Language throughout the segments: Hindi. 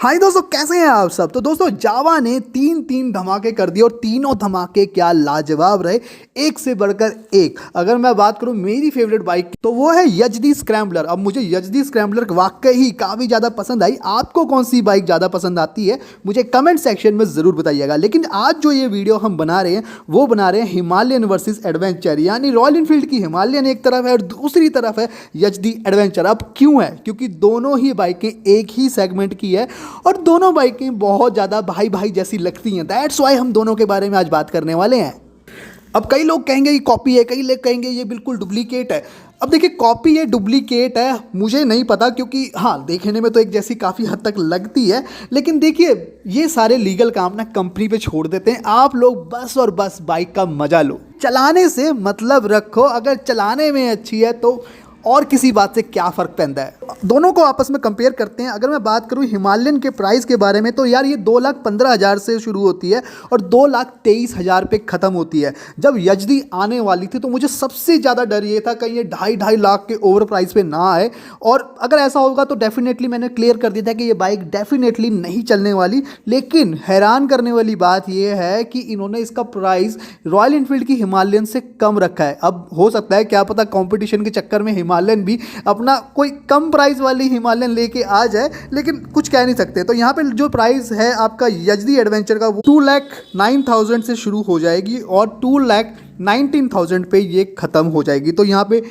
हाय दोस्तों, कैसे हैं आप सब। तो दोस्तों जावा ने तीन धमाके कर दिए और तीनों धमाके क्या लाजवाब रहे, एक से बढ़कर एक। अगर मैं बात करूं मेरी फेवरेट बाइक तो वो है यजदी स्क्रैम्बलर। अब मुझे यजदी स्क्रैम्बलर वाकई ही काफ़ी ज़्यादा पसंद आई। आपको कौन सी बाइक ज़्यादा पसंद आती है मुझे कमेंट सेक्शन में ज़रूर बताइएगा। लेकिन आज जो ये वीडियो हम बना रहे हैं वो बना रहे हैं हिमालयन वर्सेस एडवेंचर, यानी रॉयल इनफील्ड की हिमालयन एक तरफ है और दूसरी तरफ है यजदी एडवेंचर। अब क्यों है? क्योंकि दोनों ही बाइकें एक ही सेगमेंट की है और दोनों बाइकें बहुत ज़्यादा भाई भाई जैसी लगती हैं। दैट्स वाई हम दोनों के बारे में आज बात करने वाले हैं। अब कई लोग कहेंगे ये कॉपी है, कई लोग कहेंगे ये बिल्कुल डुप्लीकेट है। अब देखिए, कॉपी है डुप्लीकेट है मुझे नहीं पता, क्योंकि हाँ देखने में तो एक जैसी काफ़ी हद तक लगती है। लेकिन देखिए, ये सारे लीगल काम ना कंपनी पे छोड़ देते हैं। आप लोग बस और बस बाइक का मजा लो, चलाने से मतलब रखो। अगर चलाने में अच्छी है तो और किसी बात से क्या फ़र्क पैदा है। दोनों को आपस में कंपेयर करते हैं। अगर मैं बात करूं हिमालयन के प्राइस के बारे में तो यार ये 2,15,000 से शुरू होती है और 2,23,000 पे ख़त्म होती है। जब यजदी आने वाली थी तो मुझे सबसे ज़्यादा डर ये था कहीं ये 2.5 लाख के ओवर प्राइस पे ना आए, और अगर ऐसा होगा तो डेफिनेटली मैंने क्लियर कर दिया था कि ये बाइक डेफिनेटली नहीं चलने वाली। लेकिन हैरान करने वाली बात यह है कि इन्होंने इसका प्राइस रॉयल इनफील्ड की हिमालयन से कम रखा है। अब हो सकता है क्या पता कॉम्पिटिशन के चक्कर में हिमालयन भी अपना कोई कम प्राइस वाली हिमालयन लेके आ जाए, लेकिन कुछ कह नहीं सकते। तो यहाँ पे जो प्राइस है आपका यजदी एडवेंचर का वो 2,09,000 से शुरू हो जाएगी और 2,19,000 पे ये ख़त्म हो जाएगी। तो यहाँ पे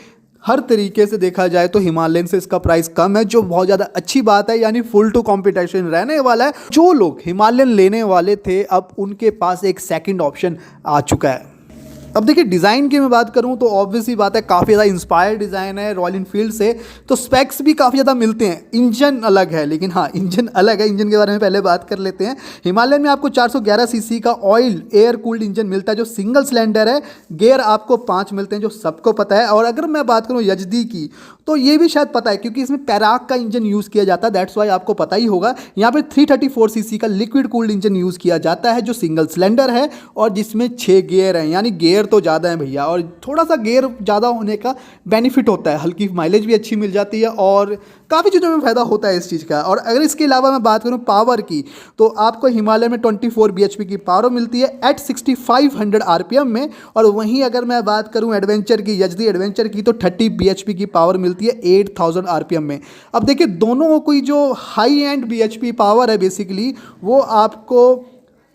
हर तरीके से देखा जाए तो हिमालयन से इसका प्राइस कम है, जो बहुत ज़्यादा अच्छी बात है। यानी फुल टू कंपटीशन रहने वाला है। जो लोग हिमालयन लेने वाले थे अब उनके पास एक सेकेंड ऑप्शन आ चुका है। अब देखिए, डिज़ाइन की मैं बात करूं तो ऑब्वियस ही बात है काफ़ी ज़्यादा इंस्पायर्ड डिज़ाइन है रॉयल इनफील्ड से। तो स्पेक्स भी काफ़ी ज़्यादा मिलते हैं। इंजन अलग है, लेकिन हाँ इंजन अलग है। इंजन के बारे में पहले बात कर लेते हैं। हिमालयन में आपको 411 सीसी का ऑयल एयर कूल्ड इंजन मिलता है जो सिंगल सिलेंडर है। गियर आपको 5 मिलते हैं जो सबको पता है। और अगर मैं बात करूँ यजदी की तो ये भी शायद पता है क्योंकि इसमें पैराक का इंजन यूज़ किया जाता है। दैट्स वाई आपको पता ही होगा। यहाँ पे 334 सीसी का लिक्विड कूल्ड इंजन यूज़ किया जाता है जो सिंगल सिलेंडर है और जिसमें 6 गियर हैं। यानी गियर तो ज़्यादा है भैया, और थोड़ा सा गियर ज़्यादा होने का बेनिफिट होता है। हल्की माइलेज भी अच्छी मिल जाती है और काफ़ी चीज़ों में फ़ायदा होता है इस चीज़ का। और अगर इसके अलावा मैं बात करूँ पावर की तो आपको हिमालय में 24 bhp की पावर मिलती है एट 6500 RPM में। और वहीं अगर मैं बात करूँ एडवेंचर की, यजदी एडवेंचर की, तो 30 bhp की पावर मिलती है 8000 RPM में। अब देखिए, दोनों कोई जो हाई एंड bhp पावर है बेसिकली वो आपको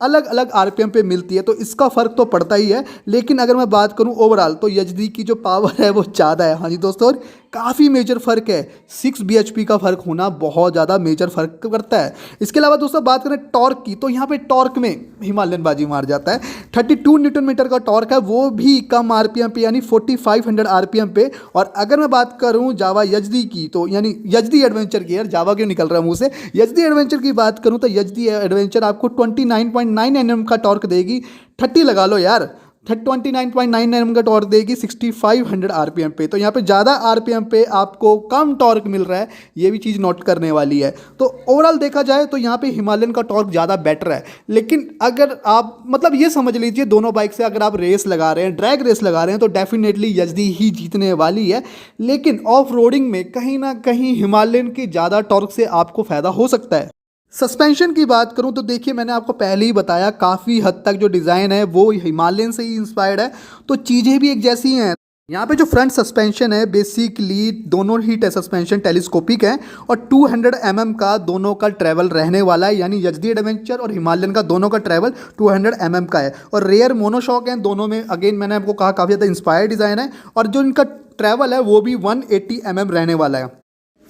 अलग अलग आरपीएम पे मिलती है, तो इसका फ़र्क तो पड़ता ही है। लेकिन अगर मैं बात करूं ओवरऑल तो यजदी की जो पावर है वो ज़्यादा है। हाँ जी दोस्तों, काफ़ी मेजर फ़र्क है। 6 bhp का फ़र्क होना बहुत ज़्यादा मेजर फ़र्क करता है। इसके अलावा दोस्तों बात करें टॉर्क की तो यहाँ पे टॉर्क में हिमालयन बाजी मार जाता है। 32 न्यूटन मीटर का टॉर्क है, वो भी कम आरपीएम पे यानी 4500 आरपीएम पे। और अगर मैं बात करूँ जावा यजदी की तो यानी यजदी एडवेंचर की, यार जावा क्यों निकल रहा है मुँह से, यजदी एडवेंचर की बात करूँ तो यजदी एडवेंचर आपको 29.9 Nm का टॉर्क देगी। 30 लगा लो यार, 29.9 Nm का टॉर्क देगी 6500 RPM पे। तो यहाँ पे ज़्यादा RPM पे आपको कम टॉर्क मिल रहा है, ये भी चीज़ नोट करने वाली है। तो ओवरऑल देखा जाए तो यहाँ पे हिमालयन का टॉर्क ज़्यादा बेटर है। लेकिन अगर आप मतलब ये समझ लीजिए दोनों बाइक से अगर आप रेस लगा रहे हैं, ड्रैग रेस लगा रहे हैं, तो डेफिनेटली यजदी ही जीतने वाली है। लेकिन ऑफ रोडिंग में कहीं ना कहीं हिमालयन के ज़्यादा टॉर्क से आपको फ़ायदा हो सकता है। सस्पेंशन की बात करूं तो देखिए, मैंने आपको पहले ही बताया काफ़ी हद तक जो डिज़ाइन है वो हिमालयन से ही इंस्पायर्ड है, तो चीज़ें भी एक जैसी हैं। यहाँ पे जो फ्रंट सस्पेंशन है बेसिकली दोनों ही सस्पेंशन टेलीस्कोपिक है और 200 mm का दोनों का ट्रैवल रहने वाला है। यानी यजदी एडवेंचर और हिमालयन का दोनों का ट्रैवल 200 mm का है। और रेयर मोनोशॉक है दोनों में। अगेन मैंने आपको कहा काफ़ी ज़्यादा इंस्पायर्ड डिज़ाइन है और जो इनका ट्रैवल है वो भी 180 mm रहने वाला है।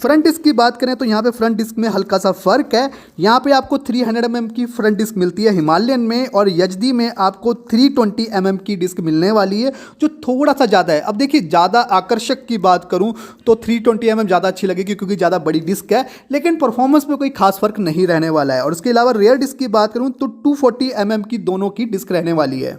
फ्रंट डिस्क की बात करें तो यहाँ पे फ्रंट डिस्क में हल्का सा फ़र्क है। यहाँ पे आपको 300 mm की फ्रंट डिस्क मिलती है हिमालयन में और यजदी में आपको 320 mm की डिस्क मिलने वाली है जो थोड़ा सा ज़्यादा है। अब देखिए, ज़्यादा आकर्षक की बात करूँ तो 320 mm ज़्यादा अच्छी लगेगी क्योंकि ज़्यादा बड़ी डिस्क है, लेकिन परफॉर्मेंस में कोई खास फ़र्क नहीं रहने वाला है। और इसके अलावा रेयर डिस्क की बात करूँ तो 240 mm की दोनों की डिस्क रहने वाली है।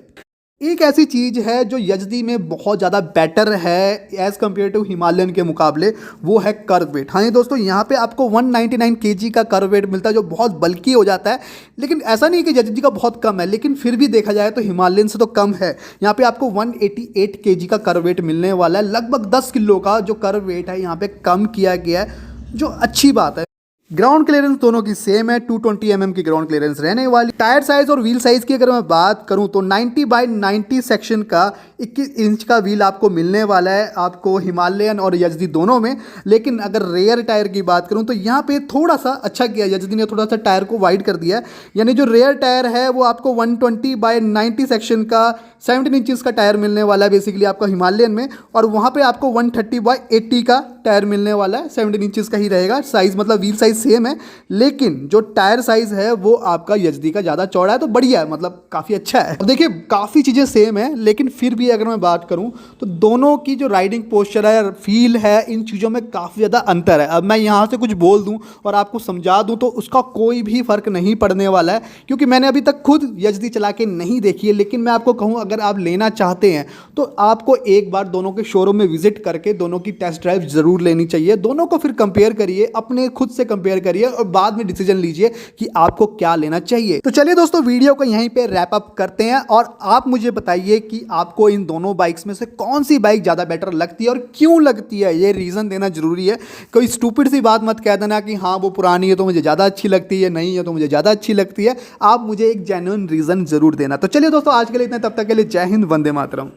एक ऐसी चीज़ है जो यजदी में बहुत ज़्यादा बेटर है एज़ कम्पेयर टू हिमालयन के मुकाबले, वो है कर्व वेट। हाँ जी दोस्तों, यहाँ पे आपको 199 kg का कर्व वेट मिलता है जो बहुत बल्कि हो जाता है। लेकिन ऐसा नहीं है कि यजदी का बहुत कम है, लेकिन फिर भी देखा जाए तो हिमालयन से तो कम है। यहाँ पे आपको 188 kg का कर्व वेट मिलने वाला है। लगभग 10 किलो का जो कर्व वेट है यहाँ पे कम किया गया है, जो अच्छी बात है। ग्राउंड क्लियरेंस दोनों की सेम है, 220 mm की ग्राउंड क्लियरेंस रहने वाली। टायर साइज और व्हील साइज की अगर मैं बात करूं तो 90 बाय 90 सेक्शन का 21 इंच का व्हील आपको मिलने वाला है आपको हिमालयन और यजदी दोनों में। लेकिन अगर रेयर टायर की बात करूं तो यहाँ पे थोड़ा सा अच्छा किया, यजदी ने थोड़ा सा टायर को वाइड कर दिया है, यानी जो रेयर टायर है वो आपको 120 बाय 90 सेक्शन का 17 इंचज़ का टायर मिलने वाला है बेसिकली आपका हिमालयन में, और वहाँ पे आपको 130 बाय 80 का टायर मिलने वाला है, 17 इंचज़ का ही रहेगा साइज़, मतलब व्हील साइज सेम है, लेकिन जो टायर साइज है वो आपका यजदी का ज़्यादा चौड़ा है, तो बढ़िया है, मतलब काफ़ी अच्छा है। अब देखिए काफ़ी चीज़ें सेम है, लेकिन फिर भी अगर मैं बात करूँ तो दोनों की जो राइडिंग पोस्चर है, फील है, इन चीज़ों में काफ़ी ज़्यादा अंतर है। अब मैं यहाँ से कुछ बोल दूँ और आपको समझा दूँ तो उसका कोई भी फ़र्क नहीं पड़ने वाला है, क्योंकि मैंने अभी तक खुद यजदी चला के नहीं देखी है। लेकिन मैं आपको कहूँ अगर आप लेना चाहते हैं तो आपको एक बार दोनों के शोरूम में विजिट करके दोनों की टेस्ट ड्राइव ज़रूर लेनी चाहिए। दोनों को फिर कंपेयर करिए, अपने खुद से कंपेयर करिए और बाद में डिसीजन लीजिए कि आपको क्या लेना चाहिए। तो चलिए दोस्तों वीडियो को यहीं पे रैप अप करते हैं और आप मुझे बताइए कि आपको इन दोनों बाइक्स में से कौन सी बाइक ज़्यादा बेटर लगती है और क्यों लगती है, ये रीज़न देना जरूरी है। कोई स्टूपिड सी बात मत कह देना कि हाँ वो पुरानी है तो मुझे ज़्यादा अच्छी लगती है, नहीं है तो मुझे ज़्यादा अच्छी लगती है। आप मुझे एक जेन्युइन रीज़न ज़रूर देना। तो चलिए दोस्तों आज के लिए इतना, तब तक के लिए जय हिंद, वंदे मातरम।